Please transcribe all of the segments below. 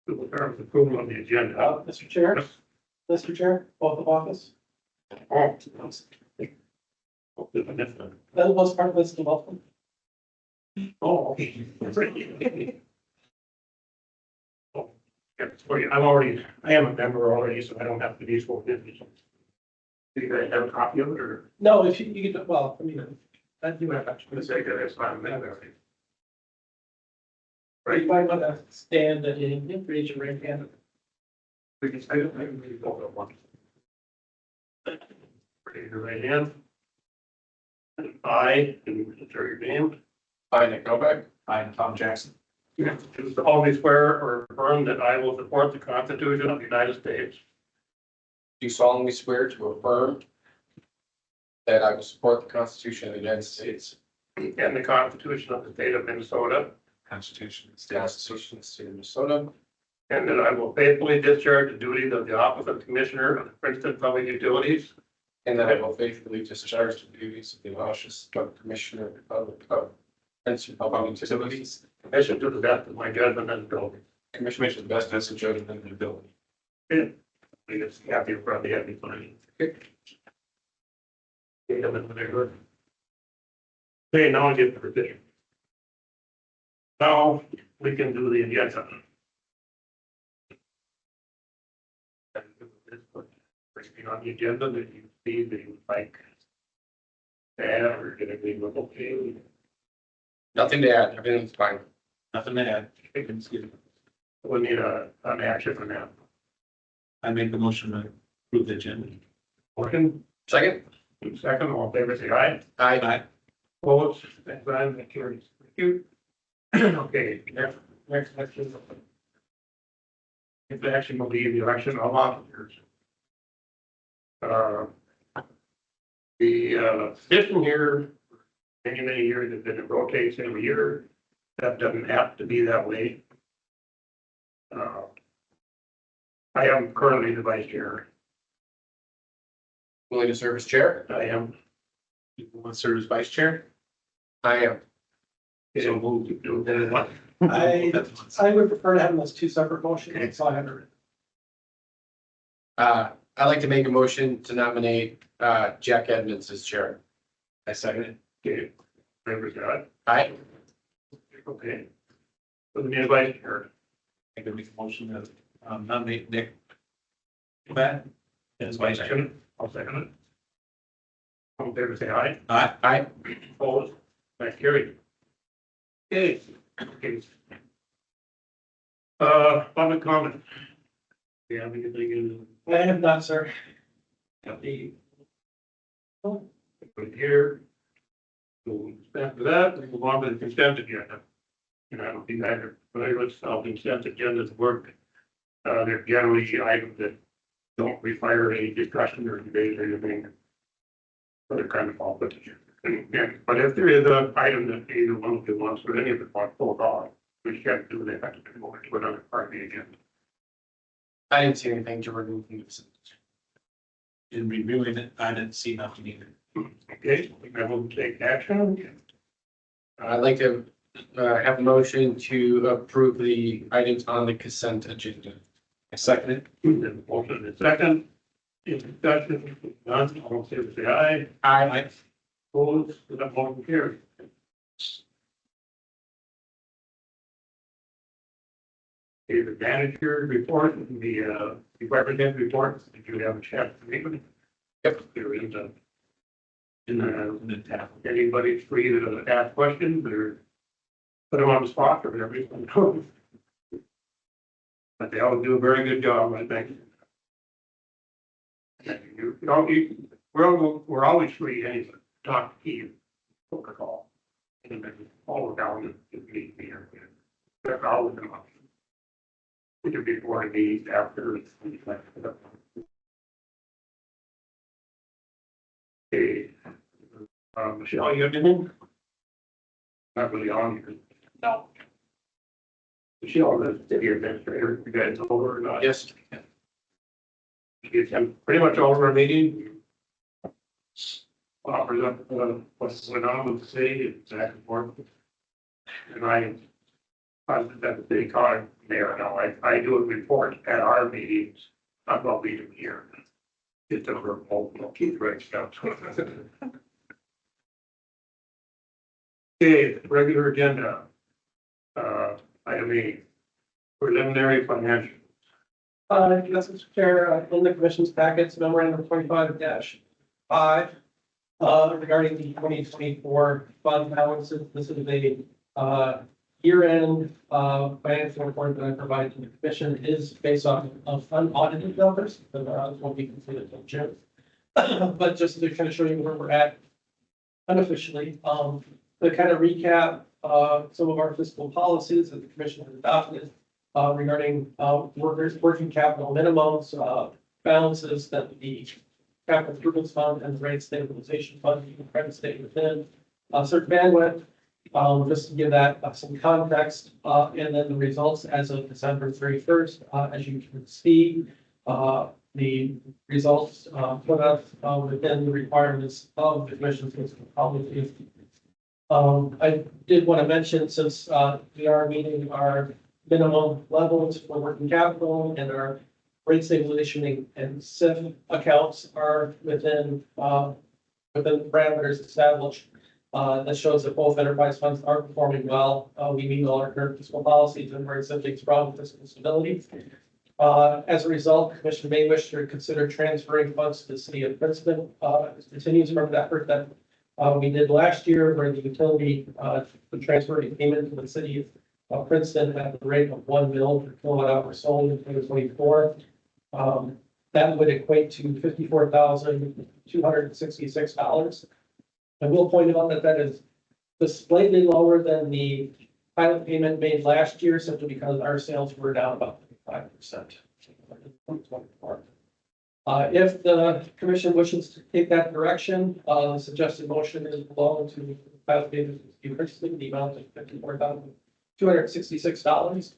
approval of the agenda. Mr. Chair, Mr. Chair, oath of office. Oh. That was part of this development. Oh, okay. Oh, yeah, sorry, I am a member already, so I don't have to be sworn in. Do you guys have a copy of it, or? No, if you could, well, I mean, that you have actually. Let's say that it's not a member. You might want to stand and raise your right hand. We can say it, maybe we go at once. Raise your right hand. And I, and enter your name. I, Nick Novak. I, Tom Jackson. Do always swear or affirm that I will support the Constitution of the United States Do solemnly swear to affirm that I will support the Constitution of the United States. and the Constitution of the State of Minnesota, Constitution of the State of Minnesota. and that I will faithfully discharge the duties of the office of Commissioner of the Princeton Public Utilities And that I will faithfully discharge the duties of the office of Commissioner of Princeton Public Utilities. Commission to the best of my judgment and ability. Commission to the best of its judgment and ability. We just happy for the happy funny. Okay, now I get the petition. Now we can do the agenda. Anything on the agenda that you see that you would like to add or get anything with okay? Nothing to add, everything's fine. Nothing to add. We need an action on that. I make the motion to approve the agenda. Motion, Second? second, all in favor, say aye. Aye. Opposed, same sign, that carries. Thank you. Okay, next is. If action will be the election of officers. The system here, many years, has been it rotates every year. That doesn't have to be that way. I am currently the vice chair. Willing to serve as chair? I am. You want to serve as vice chair? I am. So move to do that. I would prefer to have those two separate motions, so I have it. I'd like to make a motion to nominate Jack Edmonds as chair. I second it. Okay, members got it. Aye. Okay. So the new vice chair. I could make a motion to nominate Nick Novak as vice chair. I'll second it. All in favor, say aye. Aye. Aye. Opposed, that's carried. Okay. Okay. Public comment. Do you have anything in? I have not, sir. The. Right here. So after that, we move on to the consent agenda. And I don't think I have, but I would solve consent agendas work. They're generally items that don't require any discussion or debate or anything. So they're kind of all put together. Yeah, but if there is an item that either one of you wants or any of it wants pulled off, we can't do that, have to go into another part of the agenda. I didn't see anything to remove from the consent. In reviewing it, I didn't see nothing either. Okay, I will take action. I'd like to have a motion to approve the items on the consent agenda. I second it. Then motion in second. In discussion, none, all in favor, say aye. Aye. Opposed, that motion carried. Okay, the manager report, the representative report, did you have a chance to read it? Yep. There is a. In the tab, anybody's free to ask questions or put them on the spot or whatever you want to do. But they all do a very good job, I think. We're always free anyway, to talk to you, book a call. And then all down and meet me here. That's always an option. Either before the meeting, after. Okay. Michelle, you have anything? Not really on here. No. Michelle, the city administrator, you guys over or not? Yes. She's pretty much over our meeting. Offers up what's going on with the city, back and forth. And I that they call there. Now, I do a report at our meetings on what we do here. It's a remote, keep right stuff. Okay, regular agenda. Item E, preliminary financial. Yes, Mr. Chair, in the commission's packets, memorandum 25-5, regarding the 2024 fund balances. This is a year-end financial report that I provide to the commission. It is based off of unaudited numbers, but won't be considered until June. But just to kind of show you where we're at unofficially, to kind of recap some of our fiscal policies that the commission has adopted regarding working capital minimums, balances that the capital improvements fund and the rate stabilization fund can try to stay within certain bandwidth. Just to give that some context, and then the results as of December 31st, as you can see, the results put us within the requirements of the commission's fiscal policy. I did want to mention, since we are meeting our minimum levels for working capital and our rate stabilization and SIF accounts are within the parameters established. That shows that both enterprise funds are performing well. We meet all our current fiscal policies and we're exhibiting strong fiscal stability. As a result, the commission may wish to consider transferring funds to the city of Princeton. It continues from the effort that we did last year, where the utility transferred a payment to the city of Princeton at the rate of $1 mil per kilowatt hour sold in 2024. That would equate to $54,266. I will point out that that is slightly lower than the pilot payment made last year, simply because our sales were down about 5%. If the commission wishes to take that direction, the suggested motion is below to the pilot payment to Princeton, the amount of $54,266.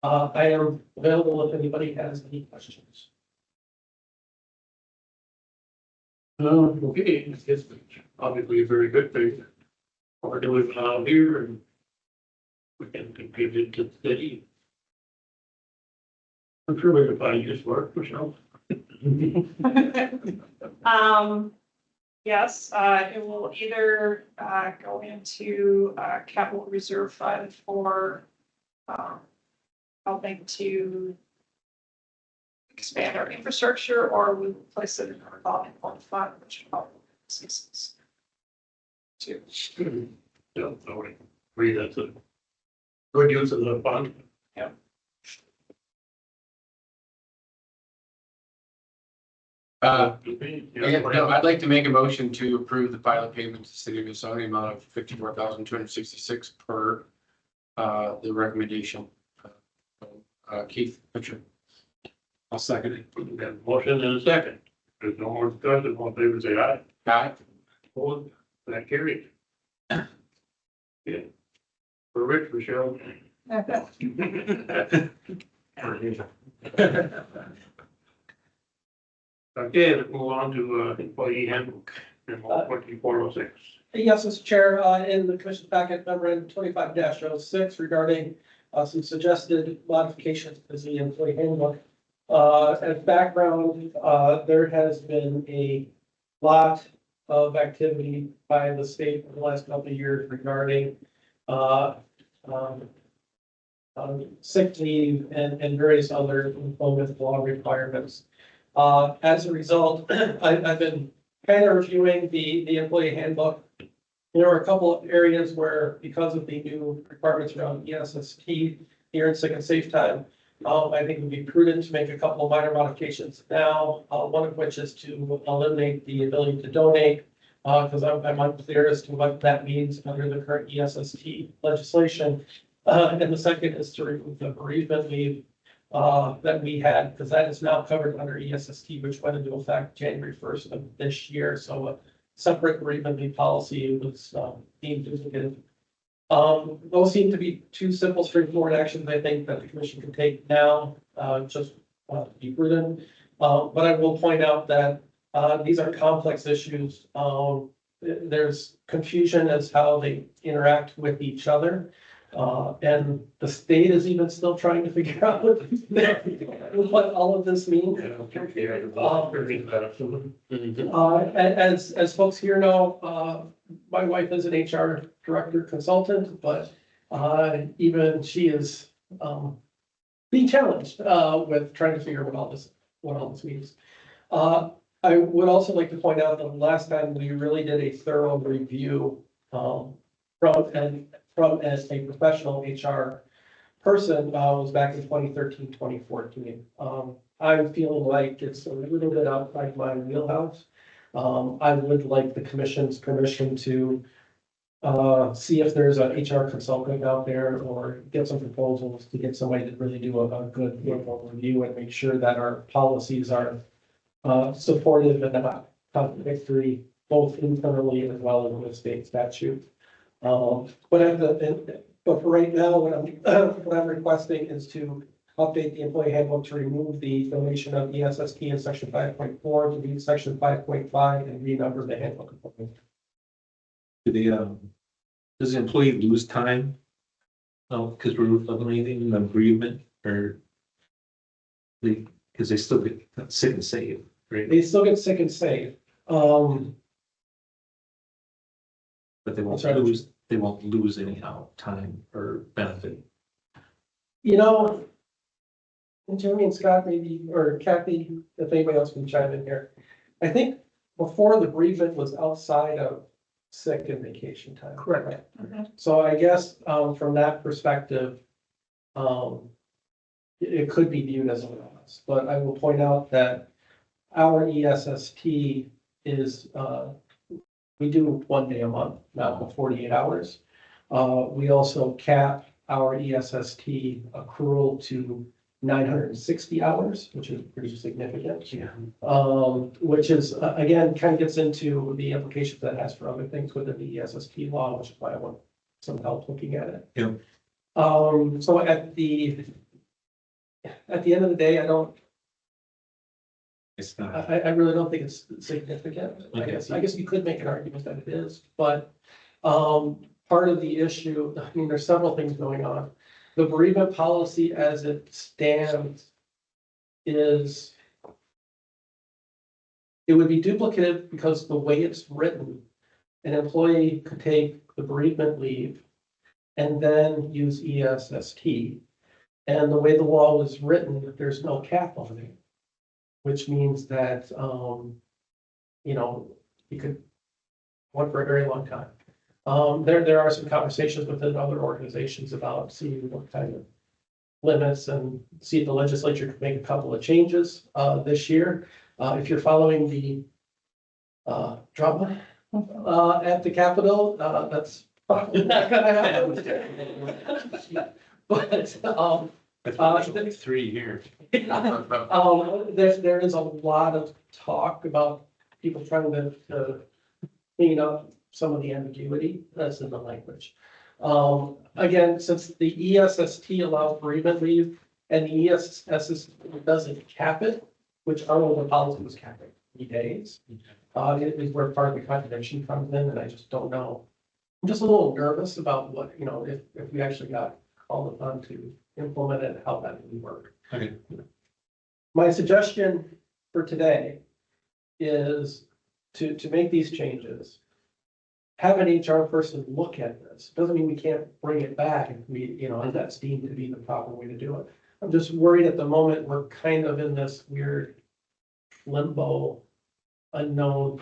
I am available if anybody has any questions. Okay, it's obviously a very good thing. We're doing here and we can contribute to the city. I'm sure we can find this work, Michelle. Yes, it will either go into capital reserve fund for helping to expand our infrastructure, or we will place it in our revolving fund, which probably ceases to. Yeah, I would agree that's a good use of the fund. Yeah. No, I'd like to make a motion to approve the pilot payment to the city of Minnesota, amount of $54,266 per the recommendation. Keith, Richard. I'll second it. We have a motion and a second. There's no more discussion. All in favor, say aye. Aye. Opposed, that carried. Yeah. For Rich, Michelle. Okay, let's move on to employee handbook, 2406. Yes, Mr. Chair, in the commission packet, memorandum 25-06 regarding some suggested modifications to the employee handbook. As background, there has been a lot of activity by the state for the last couple of years regarding sick leave and various other employment law requirements. As a result, I've been kind of reviewing the employee handbook. There are a couple of areas where, because of the new requirements around ESST here in sick and safe time, I think it would be prudent to make a couple of minor modifications now, one of which is to eliminate the ability to donate, because I'm unclear as to what that means under the current ESST legislation. And the second is to remove the bereavement leave that we had, because that is now covered under ESST, which went into effect January 1st of this year. So a separate bereavement leave policy was deemed duplicative. Those seem to be two simple, straightforward actions, I think, that the commission can take now, just to be prudent. But I will point out that these are complex issues. There's confusion as how they interact with each other. And the state is even still trying to figure out what all of this means. As folks here know, my wife is an HR director consultant, but even she is being challenged with trying to figure out what all this means. I would also like to point out that the last time we really did a thorough review from as a professional HR person was back in 2013, 2014. I'm feeling like it's a little bit outside my wheelhouse. I would like the commission's permission to see if there's an HR consultant out there or get some proposals to get somebody to really do a good level review and make sure that our policies are supportive and not contradictory, both internally as well as with state statute. But for right now, what I'm requesting is to update the employee handbook to remove the donation of ESST in section 5.4 to be section 5.5 and renumber the handbook. Does the employee lose time? Because we're eliminating the bereavement or because they still get sick and save, right? They still get sick and save. But they won't Sorry. lose any time or benefit. You know, and Jeremy and Scott maybe, or Kathy, if anybody else can chime in here. I think before the bereavement was outside of sick and vacation time. Correct. So I guess, from that perspective, it could be viewed as a loss, but I will point out that our ESST is, we do 1 day a month, not 48 hours. We also cap our ESST accrual to 960 hours, which is pretty significant. Yeah. Which is, again, kind of gets into the implications that has for other things within the ESST law, which is why I want some help looking at it. Yeah. So at the end of the day, It's not. I really don't think it's significant. Okay. I guess you could make an argument that it is, but, part of the issue, I mean, there's several things going on. The bereavement policy as it stands it would be duplicative because the way it's written, an employee could take the bereavement leave and then use ESST. And the way the law was written, there's no cap on it, which means that, you could work for a very long time. There are some conversations within other organizations about seeing what kind of limits and see if the legislature could make a couple of changes this year. If you're following the drama at the Capitol, that's probably not gonna happen. But There's 3 here. there is a lot of talk about people trying to clean up some of the ambiguity that's in the language. Again, since the ESST allows bereavement leave and the ESST doesn't cap it, which our own policy was capping 3 days, it is where part of the contradiction comes in, and I just don't know. I'm just a little nervous about what, if we actually got called upon to implement it, how that would work. Okay. My suggestion for today is to make these changes. Have an HR person look at this. Doesn't mean we can't bring it back if if that's deemed to be the proper way to do it. I'm just worried at the moment, we're kind of in this weird limbo, unknown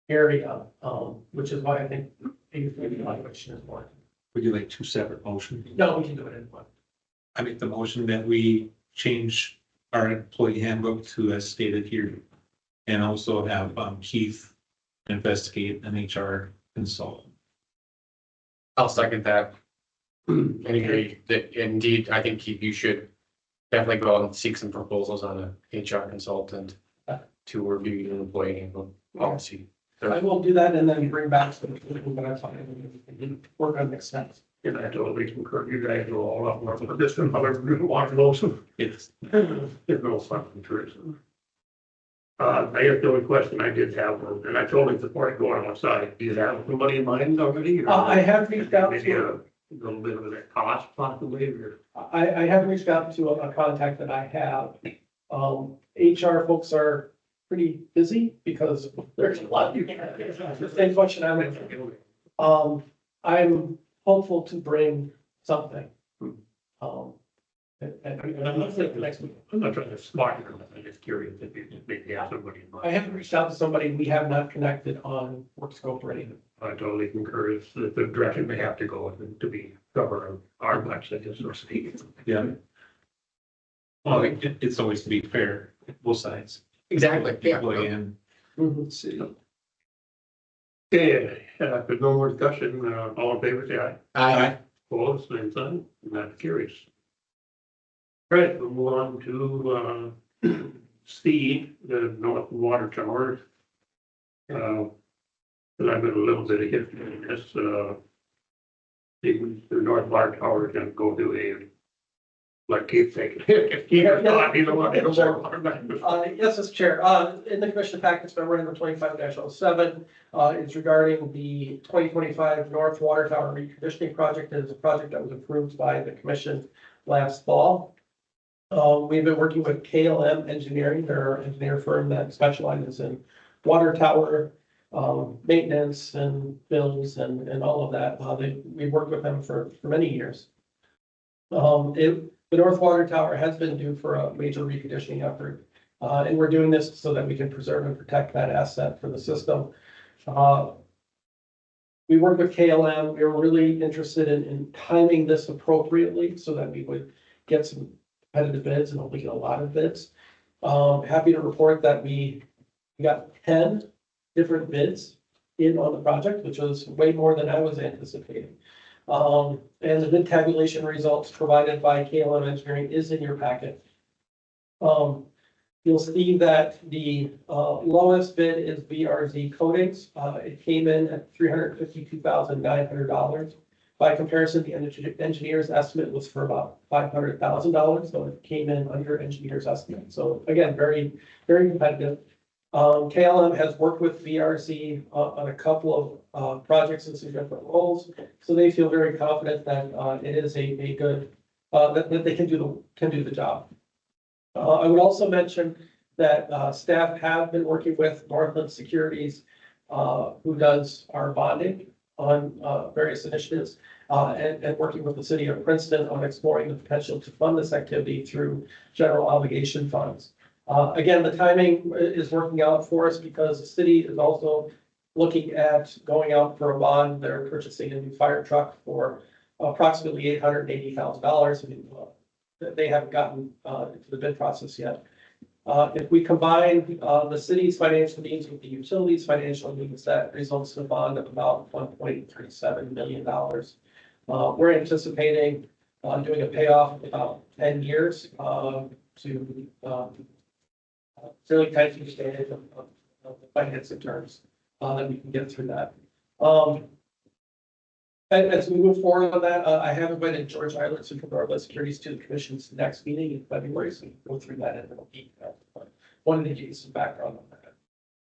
area, which is why I think maybe evaluation is one. Would you like 2 separate motions? No, we can do it in one. I make the motion that we change our employee handbook to as stated here. And also have Keith investigate an HR consultant. I'll second that. And agree that indeed, I think Keith, you should definitely go out and seek some proposals on a HR consultant to review your employee handbook policy. I will do that and then bring back some, but I find and work on next steps. And I totally concur, you guys do all that work, but this is however you want to know. It's There's no fucking truth. I guess the only question I did have was, and I totally support going outside, do you have somebody in mind already? or I have reached out maybe to little bit of a cost possibly, or? I have reached out to a contact that I have. HR folks are pretty busy because there's a lot. The same question I'm in. I'm hopeful to bring something. And I'm not saying the next week. I'm not trying to smart you, I'm just curious if you maybe have somebody in I mind. haven't reached out to somebody. We have not connected on work scope or anything. I totally concur, it's the direction we have to go to be cover our budget, so to speak. Yeah. Well, it's always to be fair, both sides. Exactly, yeah. Employee and Mhm. city. Okay, if there's no more discussion, all in favor, say aye. I, Opposed, same sign, and that carries. All right, we'll move on to, C, the North Water Tower. And I've been a little bit of history in this, the North Water Tower is gonna go to a, like, keep thinking, keep it on, you know what, it'll work. Yes, Mr. Chair, in the commission package, member number 25-07, is regarding the 2025 North Water Tower reconditioning project. It is a project that was approved by the commission last fall. We've been working with KLM Engineering, their engineer firm that specializes in water tower maintenance and bills and all of that. We've worked with them for many years. The North Water Tower has been due for a major reconditioning effort. And we're doing this so that we can preserve and protect that asset for the system. We work with KLM. We were really interested in timing this appropriately so that we would get some competitive bids and hopefully get a lot of bids. Happy to report that we got 10 different bids in on the project, which was way more than I was anticipating. And the bid tabulation results provided by KLM Engineering is in your packet. You'll see that the lowest bid is BRZ Coatings. It came in at $352,900. By comparison, the engineer's estimate was for about $500,000, so it came in under engineer's estimate. So again, very, very competitive. KLM has worked with VRC on a couple of projects in some different roles, so they feel very confident that it is a good that they can do the job. I would also mention that staff have been working with Northland Securities, who does our bonding on various initiatives, and working with the city of Princeton on exploring the potential to fund this activity through general obligation funds. Again, the timing is working out for us because the city is also looking at going out for a bond. They're purchasing a new fire truck for approximately $880,000. They haven't gotten into the bid process yet. If we combine the city's financial needs with the utilities' financial needs, that results in a bond of about $1.37 million. We're anticipating doing a payoff of about 10 years to fairly tightly standard of the financing terms that we can get through that. As we move forward on that, I have invited George Eilers from Northland Securities to the commission's next meeting in February, so we can go through that in more detail. But wanted to give you some background on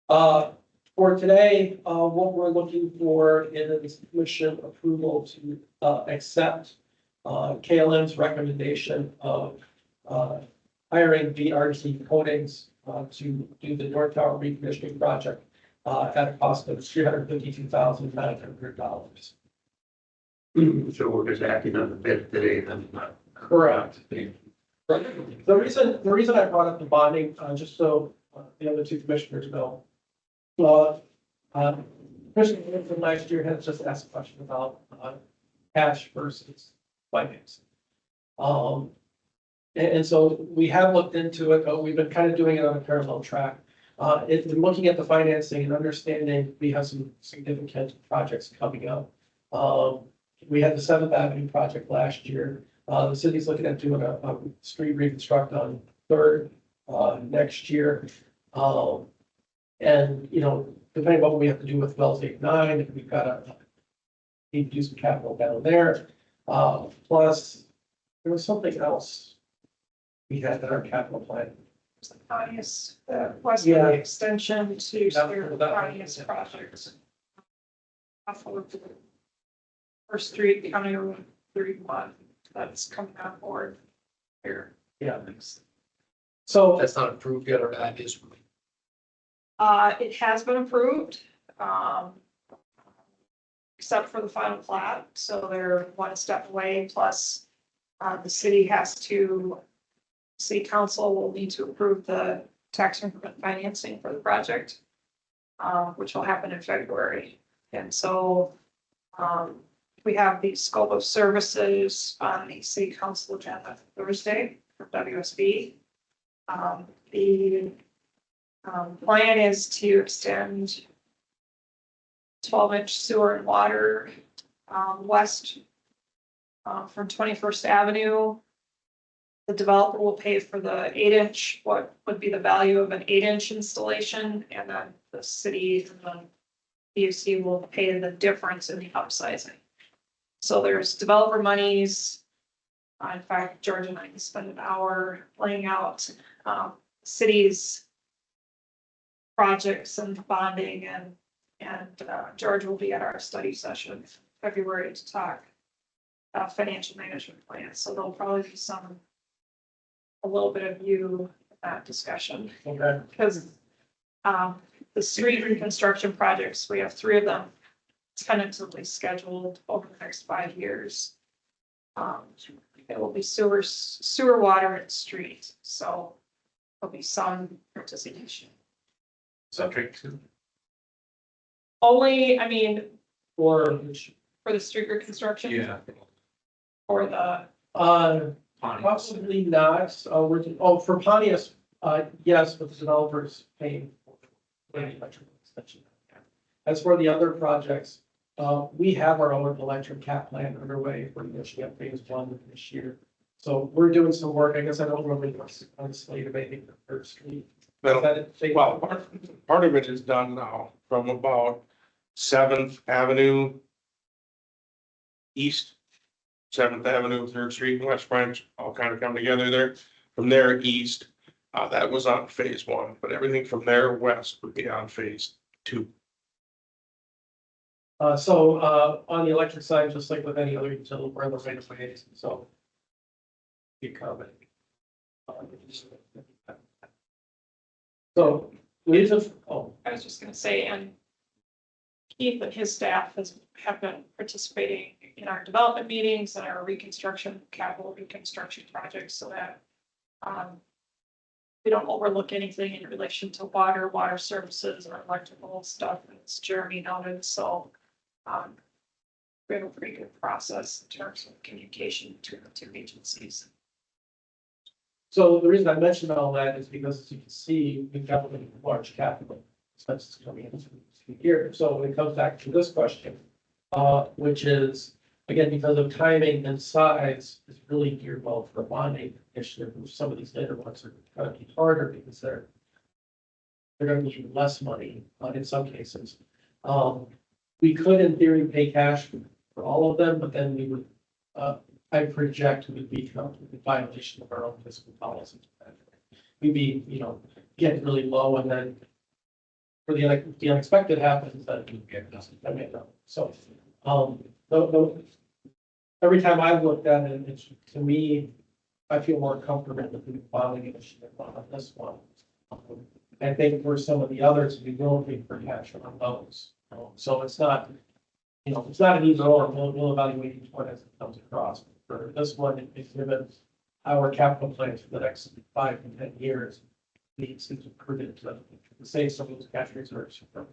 that. For today, what we're looking for is commission approval to accept KLM's recommendation of hiring VRC Coatings to do the North Tower reconditioning project at a cost of $352,900. So we're just acting on the bid today, then. Correct. The reason I brought up the bonding, just so the other two commissioners know. Commissioner from last year had just asked a question about cash versus finance. And so we have looked into it, but we've been kind of doing it on a parallel track. In looking at the financing and understanding, we have some significant projects coming up. We had the 7th Avenue project last year. The city's looking at doing a street reconstruct on 3rd next year. And, you know, depending on what we have to do with Wells 8, 9, we've got to need to do some capital down there. Plus, there was something else we had in our capital plan. The Pontius, the Western extension to Yeah, the that- Pontius project. First Street, County Road 31, that's coming on board here. Yeah. So, That's not approved yet, or that is. It has been approved, except for the final plat, so they're one step away, plus, the city council will need to approve the tax increment financing for the project, which will happen in February. And so, we have the scope of services on the city council agenda Thursday for WSB. The plan is to extend 12-inch sewer and water west from 21st Avenue. The developer will pay for the 8-inch, what would be the value of an 8-inch installation, and then the city and the PUC will pay the difference in the upsizing. So there's developer monies. In fact, George and I spent an hour laying out cities projects and bonding, and George will be at our study session in February to talk financial management plans. So there'll probably be a little bit of you in that discussion, okay, because the street reconstruction projects, we have 3 of them tentatively scheduled over the next 5 years. It will be sewer, water, and street, so there'll be some participation. Subject to. Only, I mean, or, for the street reconstruction. Yeah. Or the, possibly not, for Pontius, yes, but the developer's paying for the electrical extension. As for the other projects, we have our own electric cap plan underway for finishing up phase 1 this year. So we're doing some work. I guess I don't really on slate of anything the first street. Well, part of it is done now from about 7th Avenue east, 7th Avenue, 3rd Street, and West Branch, all kind of come together there. From there east, that was on phase 1, but everything from there west would be on phase 2. On the electric side, just like with any other utility, we're in the right of ways, so. Be comment. So, we just, I was just gonna say, and Keith and his staff have been participating in our development meetings and our capital reconstruction projects, so that we don't overlook anything in relation to water services or electrical stuff, as Jeremy noted, so we have a pretty good process in terms of communication between the 2 agencies. So the reason I mentioned all that is because, as you can see, we've got a large capital expenses coming in here. So when it comes back to this question, which is, again, because of timing and size, is really geared well for a bonding initiative, which some of these later ones are going to be harder because they're going to need less money in some cases. We could, in theory, pay cash for all of them, but then we would, I project we'd be in violation of our own fiscal policy. We'd be, getting really low, and then for the unexpected happens, then we get nothing. I mean, so, every time I've looked at it, it's, to me, I feel more comfortable with the bonding initiative on this one. I think for some of the others, we will pay for cash on those. So it's not, it's not an either or. We'll evaluate each one as it comes across. For this one, it's given our capital plans for the next 5 to 10 years. It seems prudent to save some of those cash reserves from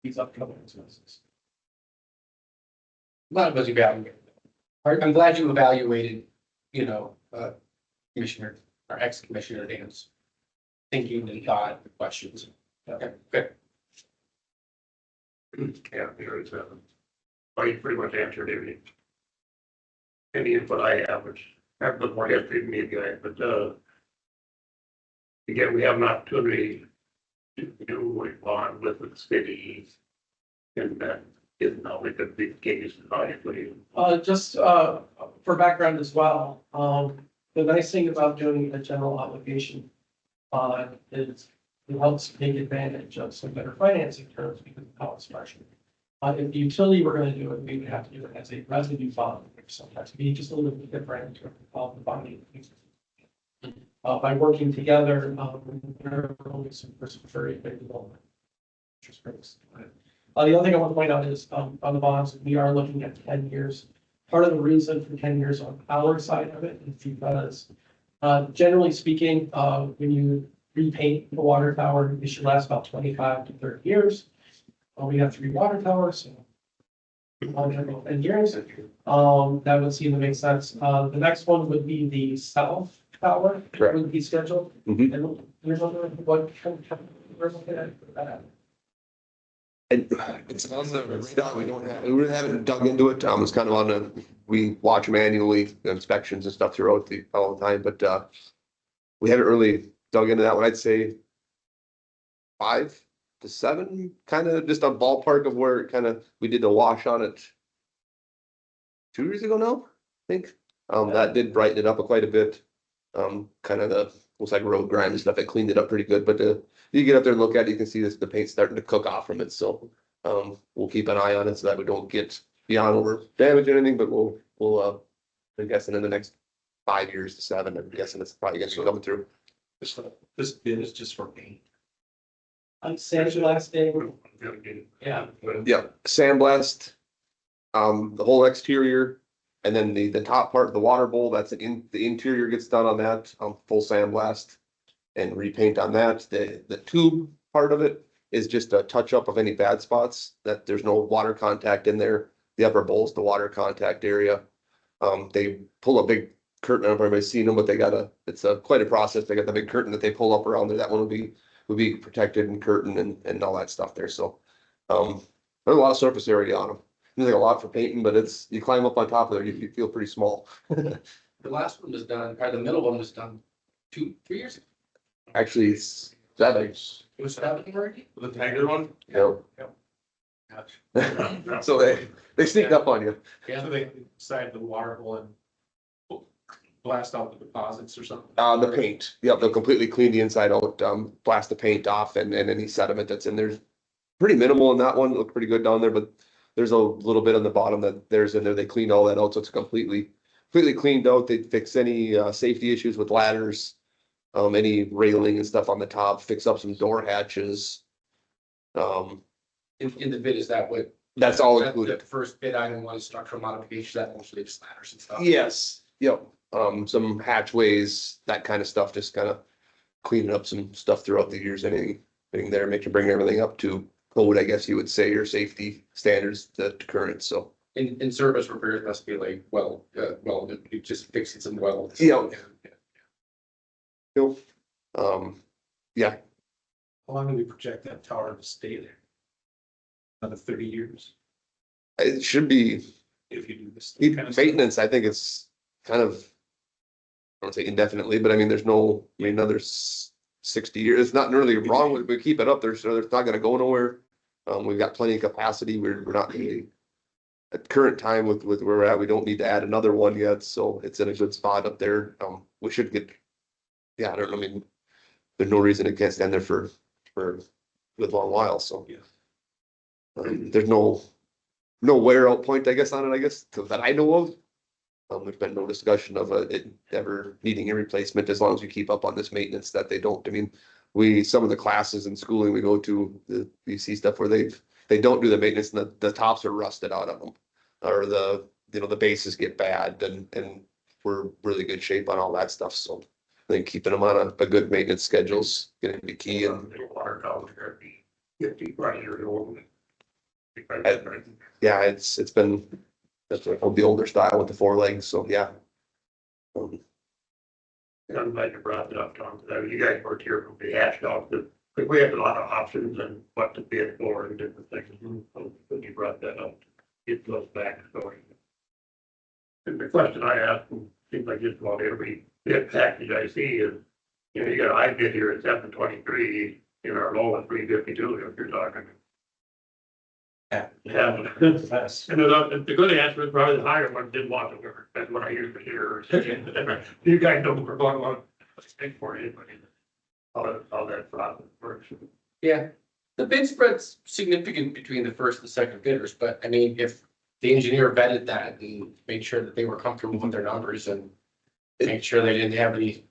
these upcoming expenses. Glad it was evaluated. I'm glad you evaluated, Commissioner, or ex-Commissioner Dan's thinking and thought, the questions. Okay, good. Yeah, there's, you pretty much answered everything. Any input I have, which I have a bit more history than me, guy, but, again, we have an opportunity to do a bond with the city. And that is not like a big case, obviously. Just for background as well, the nice thing about doing a general obligation bond is it helps take advantage of some better financing terms because of how it's structured. If the utility were gonna do it, we would have to do it as a residue bond, which sometimes be just a little bit different of the bonding. By working together, there are only some very favorable interest rates. The other thing I want to point out is, on the bonds, we are looking at 10 years. Part of the reason for 10 years on our side of it is because, generally speaking, when you repaint the water tower, it should last about 25 to 30 years. We have 3 water towers, so. 10 years, that would seem to make sense. The next one would be the south tower. Correct. Would be scheduled. Mhm. And there's other, what, we're looking at for that. And it's on the radar, we really haven't dug into it, it's kind of on we watch manually, inspections and stuff throughout all the time, but, we haven't really dug into that one, I'd say 5 to 7, kind of just a ballpark of where it kind of, we did a wash on it 2 years ago now, I think, that did brighten it up quite a bit. Kind of the, looks like road grime and stuff, it cleaned it up pretty good, but, you get up there and look at it, you can see this, the paint's starting to cook off from it, so, we'll keep an eye on it so that we don't get beyond over damage or anything, but we'll, I'm guessing in the next 5 years to 7, I'm guessing it's probably gonna be coming through. This bid is just for paint. On sandblasting, yeah, Yeah, sandblast, the whole exterior, and then the top part, the water bowl, that's the interior gets done on that, full sandblast. And repaint on that, the tube part of it is just a touch up of any bad spots, that there's no water contact in there. The upper bowl's the water contact area. They pull a big curtain, I don't know if everybody's seen them, but it's quite a process, they got the big curtain that they pull up around there, that one would be protected and curtain and all that stuff there, so. There's a lot of surface area on them, there's like a lot for painting, but you climb up on top of there, you feel pretty small. The last one was done, or the middle one was done 2-3 years ago. Actually, it's 7, It was that already? The Tiger one? you know, so they sneak up on you. So they decide the water hole and blast out the deposits or something. The paint, yep, they'll completely clean the inside out, blast the paint off and any sediment that's in there. Pretty minimal in that one, looked pretty good down there, but there's a little bit on the bottom that there's in there, they cleaned all that out, so it's completely cleaned out, they fix any, safety issues with ladders. Any railing and stuff on the top, fix up some door hatches. In the bid, is that what? That's all that- included. The first bid item was structural modification, that mostly just ladders and stuff. Yes, yep, some hatchways, that kind of stuff, just kind of cleaning up some stuff throughout the years, anything there, bring everything up to code, I guess you would say, or safety standards to current, so. In service repairs must be like, just fixing some wells. Yeah. Yep. Yeah, How long do we project that tower to stay there? Another 30 years, it should be, if you do this. kind of stuff. maintenance, I think it's kind of, I don't say indefinitely, but I mean, there's no, I mean, another 60 years, it's not really wrong with, we keep it up there, so it's not gonna go nowhere. We've got plenty of capacity, we're not really, at current time with where we're at, we don't need to add another one yet, so it's in a good spot up there. We should get, yeah, I don't know, I mean, there's no reason it can't stand there for a good long while, so. Yeah. There's no wear out point, I guess, on it, I guess, that I know of. There's been no discussion of it ever needing a replacement, as long as we keep up on this maintenance that they don't. I mean, some of the classes and schooling we go to, you see stuff where they don't do the maintenance and the tops are rusted out of them. Or the bases get bad and we're really good shape on all that stuff, so. I think keeping them on a good maintenance schedule's gonna be key, and Water towers are 50 right years old. yeah, it's been, that's what the older style with the 4 legs, so yeah. I'm glad you brought it up, Tom, because you guys worked here from the hash out, but we have a lot of options and what to bid for and different things. So when you brought that up, get those back, so. And the question I asked, and seems like just about every bid package I see is, you got I bid here at 723, our low at 352, if you're talking. Yeah. Yeah. And the good answer is probably the higher one didn't want to work. That's what I usually hear. You guys know we're going on. Think for anybody. How that process works. Yeah, The bid spread's significant between the first and second bidders, but I mean, if the engineer vetted that and made sure that they were comfortable with their numbers and made sure they didn't have any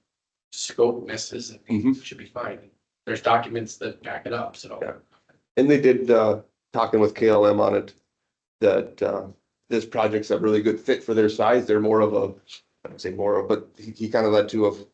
scope misses, I think it should be fine. There's documents that back it up, so. Yeah. And they did, talking with KLM on it, that, this project's a really good fit for their size. They're more of a, I don't say more of, but he kind of led to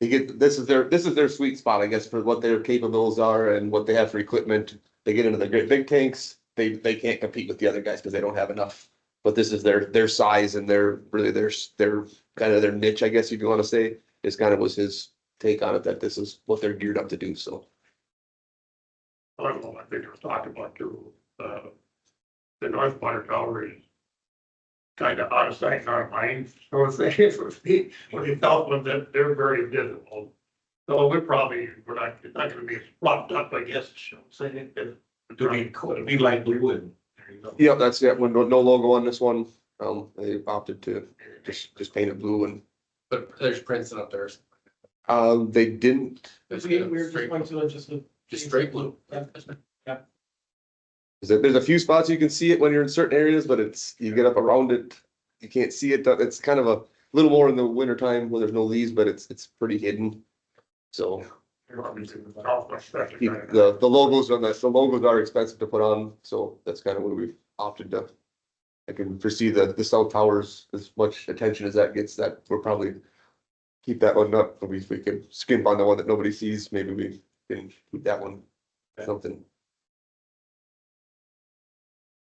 this is their sweet spot, I guess, for what their capabilities are and what they have for equipment. They get into the great big tanks, they can't compete with the other guys because they don't have enough. But this is their size and their kind of their niche, I guess, if you want to say, is kind of was his take on it, that this is what they're geared up to do, so. I don't know, I think they were talking about too, the North Water Tower is kind of out of sight and out of mind, so to say, when you tell them that they're very visible. So we're not, it's not gonna be flopped up, I guess, shall say. It'll be light blue and there you go. Yeah, that's it. When no logo on this one, they opted to just paint it blue and, But there's Princeton up there. they didn't. There's We were just going to just straight blue. Yeah. There's a few spots you can see it when you're in certain areas, but you get up around it, you can't see it. It's kind of a little more in the winter time when there's no leaves, but it's pretty hidden. So the logos are expensive to put on, so that's kind of what we've opted to. I can foresee the South Towers, as much attention as that gets, that we'll probably keep that one up. If we can skimp on the one that nobody sees, maybe we can keep that one something.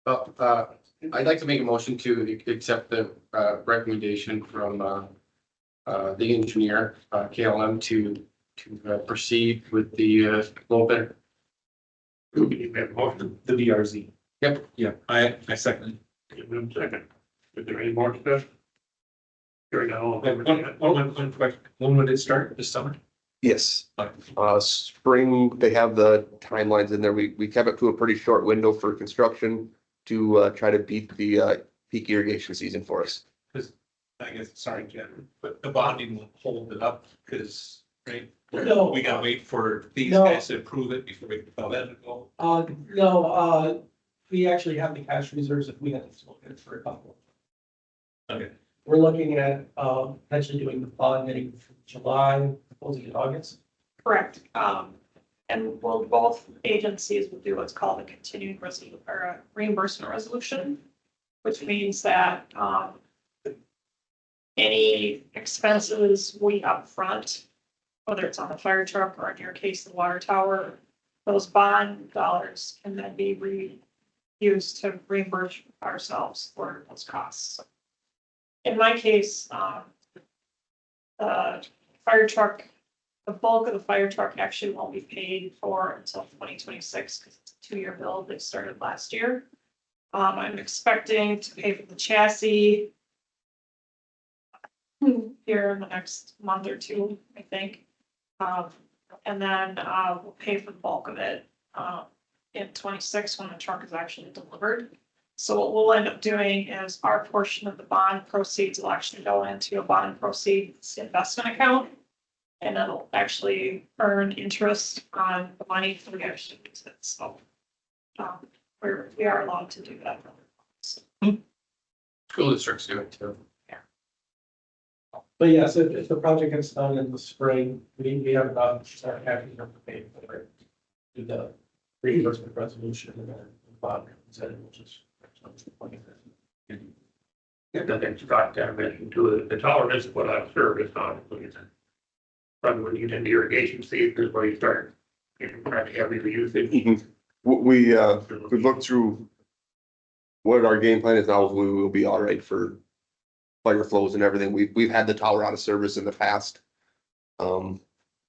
I'd like to make a motion to accept the recommendation from the engineer, KLM, to proceed with the low bidder. Motion, The BRZ. Yep. Yeah, I second. give them a second. Is there any more discussion? Hearing none, all in One favor? question. When would it start? This summer? Yes, spring, they have the timelines in there. We kept it to a pretty short window for construction to try to beat the peak irrigation season for us. I guess, sorry, Jen, but the bonding will hold it up because, right? No. We gotta wait for these No. guys to approve it before we can tell them to go. No, we actually have the cash reserves if we had to look at it for a couple. Okay. We're looking at, potentially doing the bonding from July, closing in August. Correct. And both agencies will do what's called a continuing resolution or a reimbursement resolution, which means that, any expenses we upfront, whether it's on the fire truck or in your case, the water tower, those bond dollars can then be used to reimburse ourselves for those costs. In my case, the fire truck, the bulk of the fire truck actually won't be paid for until 2026 because it's a 2-year build. They started last year. I'm expecting to pay for the chassis here in the next month or two, I think. And then we'll pay for the bulk of it in 26 when the truck is actually delivered. So what we'll end up doing is our portion of the bond proceeds will actually go into a bond proceeds investment account. And it'll actually earn interest on the money if we actually use it. So we are allowed to do that. School districts do it too. But yes, if the project gets done in the spring, we have about start having to pay for it. Do the reimbursement resolution and then the bond comes in, which is. Yeah, I think Scott kind of mentioned too, the tower is what I've served, it's not included. Probably when you get into irrigation season is where you start, trying to have your usage. We looked through what our game plan is now. We will be all right for fire flows and everything. We've had the tower out of service in the past. 2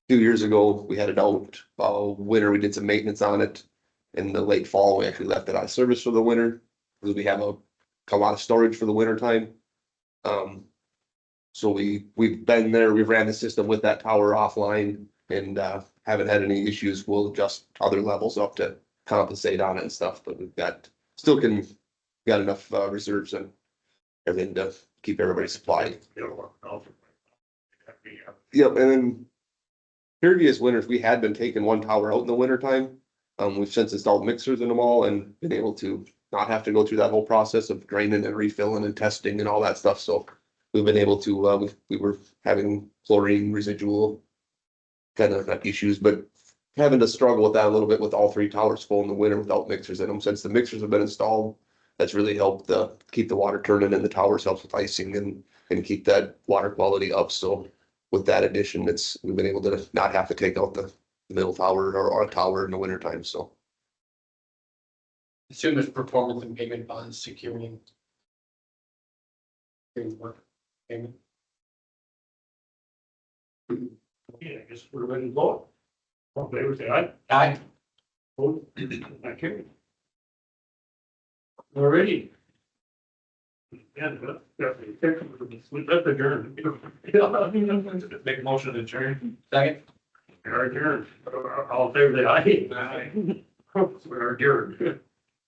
years ago, we had it out, winter, we did some maintenance on it. In the late fall, we actually left it out of service for the winter, because we have a lot of storage for the winter time. So we've been there, we've ran the system with that tower offline and haven't had any issues. We'll adjust other levels up to compensate on it and stuff, but we've got enough reserves and everything to keep everybody supplied. Yep, and then previous winters, we had been taking one tower out in the winter time. We've since installed mixers in them all and been able to not have to go through that whole process of draining and refilling and testing and all that stuff. So we've been able to, we were having chlorine residual kind of not issues, but having to struggle with that a little bit with all three towers full in the winter without mixers in them. Since the mixers have been installed, that's really helped keep the water turning in the towers, helps with icing and keep that water quality up. So with that addition, we've been able to not have to take out the middle tower or a tower in the winter time. So Assume there's performance and payment bonds securing. Work payment. Yeah, I guess we're ready to vote. All in favor, say aye. Aye. Vote, not carried. Alrighty. And, that's adjourned. Make a motion to adjourn. Second. We're adjourned. All in favor, say aye. We're adjourned.